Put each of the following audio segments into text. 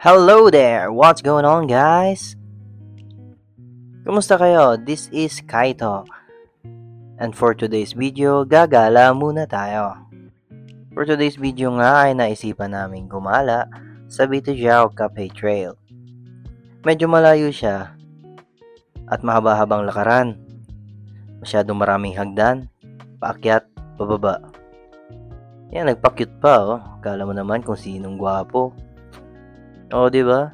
Hello there! What's going on, guys? Kumusta kayo? This is Kaito. And for today's video, gagala muna tayo. For today's video nga ay naisipan namin gumala sa Bitujiao Cafe Trail. Medyo malayo siya at mahaba-habang lakaran. Masyadong maraming hagdan, paakyat, pababa. Yan, nagpa-cute pa oh. Kala mo naman kung sinong gwapo. Oo, di ba?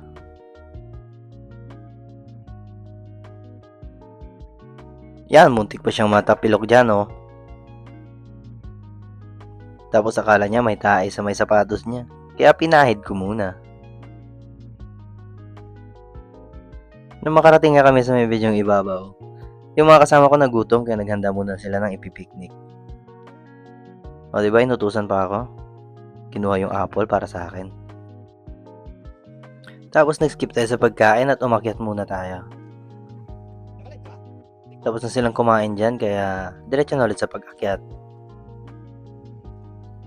Yan, muntik pa siyang matapilok dyan, oh. Tapos akala niya may tae sa may sapatos niya. Kaya pinahid ko muna. Nung makarating nga kami sa may bidyong ibabaw, yung mga kasama ko nagutom kaya naghanda muna sila ng ipipiknik. O diba, inutusan pa ako. Kinuha yung apple para sa akin. Tapos nag-skip tayo sa pagkain at umakyat muna tayo. Tapos na silang kumain dyan kaya diretso na ulit sa pag-akyat.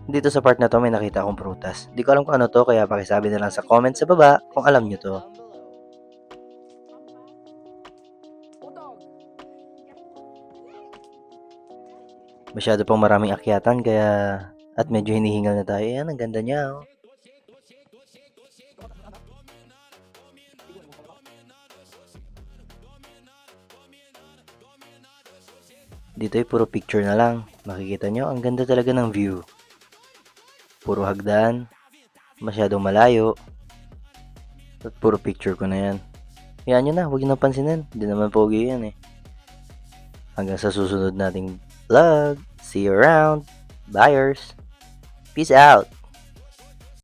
Dito sa part na to may nakita akong prutas. Di ko alam kung ano to kaya pakisabi na lang sa comment sa baba kung alam nyo to. Masyado pang maraming akyatan kaya at medyo hinihingal na tayo. Yan, ang ganda niya oh. Dito ay puro picture na lang. Makikita nyo, ang ganda talaga ng view. Puro hagdan, masyadong malayo, at puro picture ko na yan. Yan nyo na, huwag nyo pansinin. Hindi naman pogi yan eh. Hanggang sa susunod nating vlog. See you around. Buyers. Peace out.